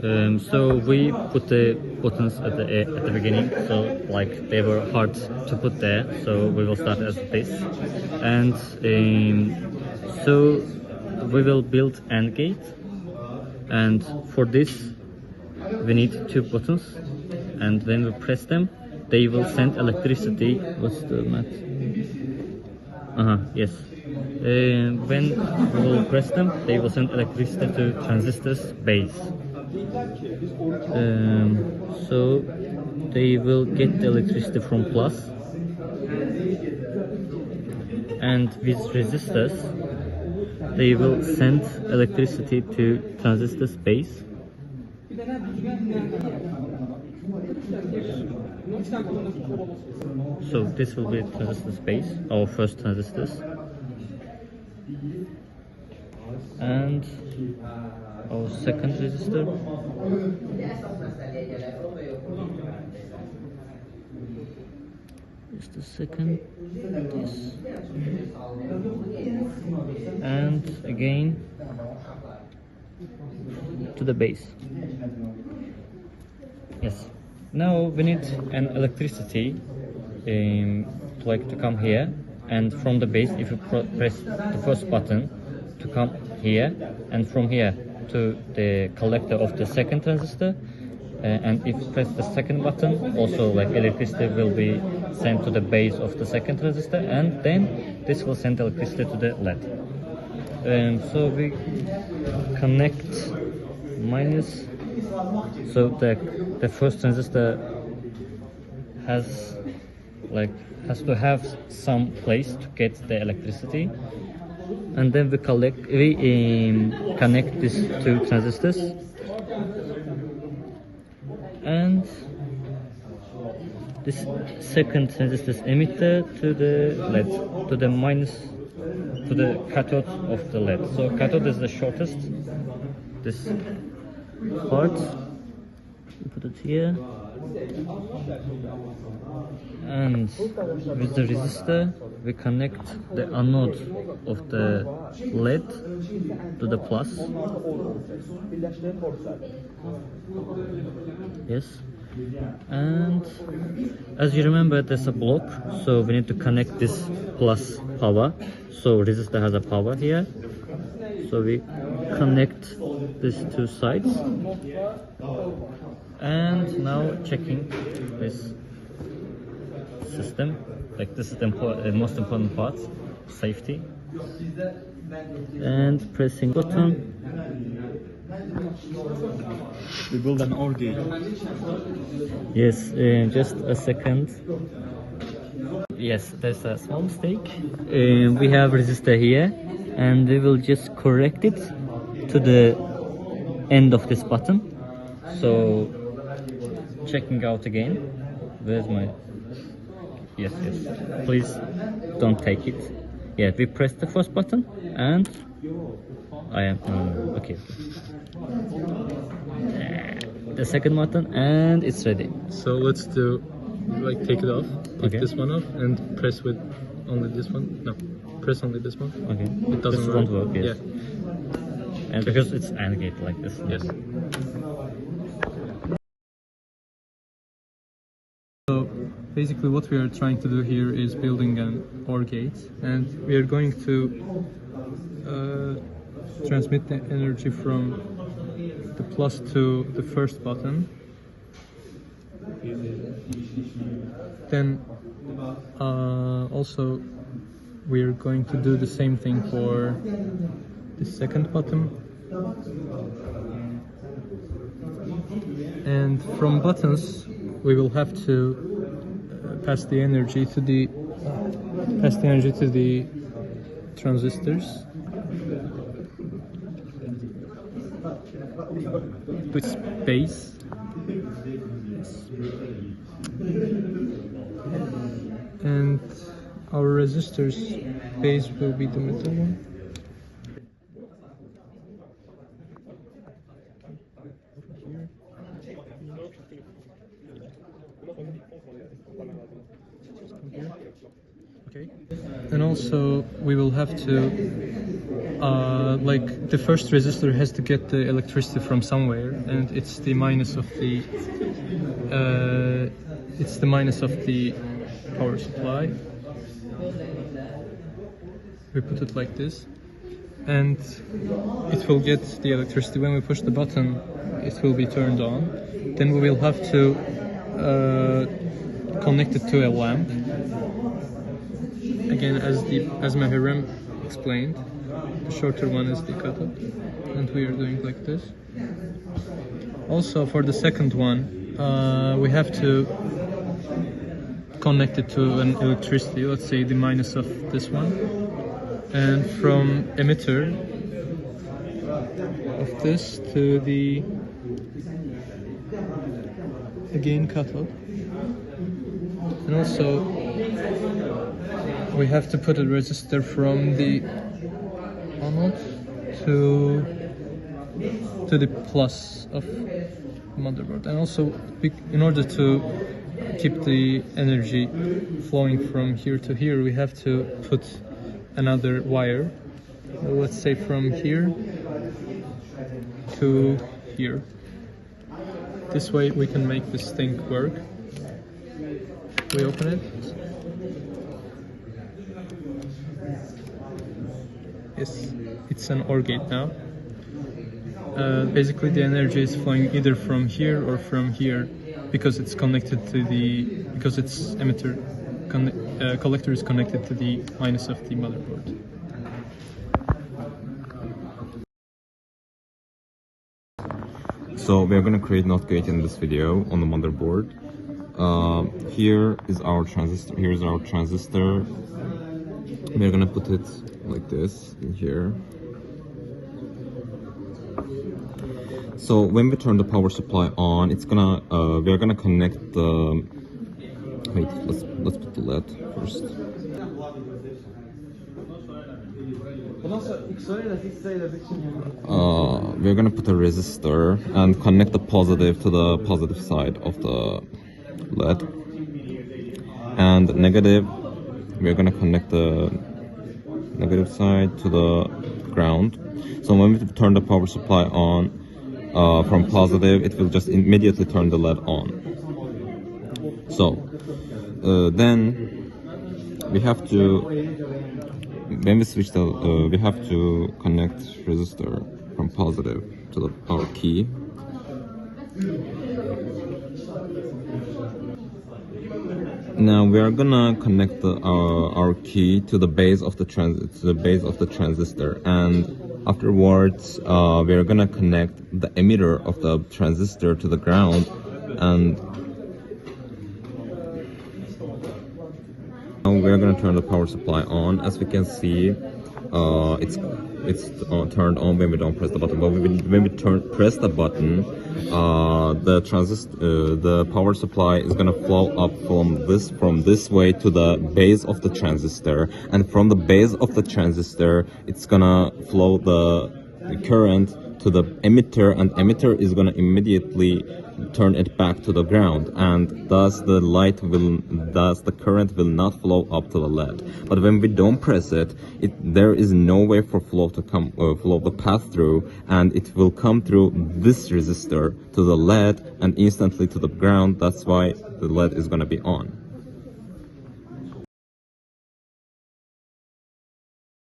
So we put the buttons at the beginning, so like they were hard to put there. So we will start as this, and so we will build AND gate, and for this we need two buttons, and when we press them, they will send electricity. What's the math? Yes. When we will press them, they will send electricity to transistor's base. So they will get the electricity from plus, and with resistors they will send electricity to transistor's base. So this will be transistor's base, our first transistors, and our second resistor. Is the second this, and again to the base. Yes. Now we need an electricity to come here, and from the base, if you press the first button to come here, and from here to the collector of the second transistor, and if you press the second button, also like electricity will be sent to the base of the second transistor, and then this will send electricity to the LED. So we connect minus, so the first transistor has to have some place to get the electricity, and then we connect these two transistors, and this second transistor's emitter to the LED, to the minus, to the cathode of the LED. So cathode is the shortest, this part, we put it here, and with the resistor we connect the anode of the LED to the plus. Yes. And as you remember, there's a block, so we need to connect this plus power. So resistor has a power here, so we connect these two sides, and now checking this system, like this is the most important part, safety, and pressing button. We build an OR gate. Yes, just a second. Yes, there's a small mistake. We have resistor here, and we will just correct it to the end of this button. So checking out again. Where's my... Yes, please don't take it. Yeah, we press the first button, and I am okay. The second button, and it's ready. So let's do, take it off, take Okay. this one off, and press with only this one. No, press only this one. Okay. It doesn't This work. won't work. Yes. Yeah. And because it's AND gate like this. Yes. So basically what we are trying to do here is building an OR gate, and we are going to transmit the energy from the plus to the first button. Then also we are going to do the same thing for the second button. And from buttons we will have to pass the energy to the transistors. With base. And our resistors base will be the middle one. Okay. And also we will have to like the first resistor has to get the electricity from somewhere, and it's the minus of the power supply. We put it like this, and it will get the electricity. When we push the button, it will be turned on. Then we will have to connect it to a lamp. Again, as Mehrem explained, the shorter one is the cutoff, and we are doing like this. Also, for the second one, we have to connect it to an electricity, let's say the minus of this one, and from emitter of this to the again cutoff. And also we have to put a resistor from the anode to the plus of motherboard. And also, in order to keep the energy flowing from here to here, we have to put another wire, let's say from here to here. This way we can make this thing work. We open it. Yes, it's an OR gate now. Basically the energy is flowing either from here or from here, because it's connected to because its emitter collector is connected to the minus of the motherboard. So we are going to create NOT gate in this video on the motherboard. Here is our transistor. Here's our transistor. We are going to put it like this in here. So when we turn the power supply on, it's gonna we are gonna connect the. Wait, let's put the LED first. We're gonna put a resistor and connect the positive to the positive side of the LED, and negative, we're gonna connect the negative side to the ground. So when we turn the power supply on from positive, it will just immediately turn the LED on. So then we have to, when we switch the, we have to connect resistor from positive to the power key. Now we are gonna connect our key to the base of the transistor, and afterwards we are gonna connect the emitter of the transistor to the ground, and now we are gonna turn the power supply on. As we can see, it's turned on when we don't press the button, but when we press the button, the power supply is gonna flow up from this way to the base of the transistor, and from the base of the transistor, it's gonna flow the current to the emitter, and emitter is gonna immediately turn it back to the ground, and thus the current will not flow up to the LED. But when we don't press it, there is no way for flow to pass through, and it will come through this resistor to the LED and instantly to the ground. That's why the LED is going to be on.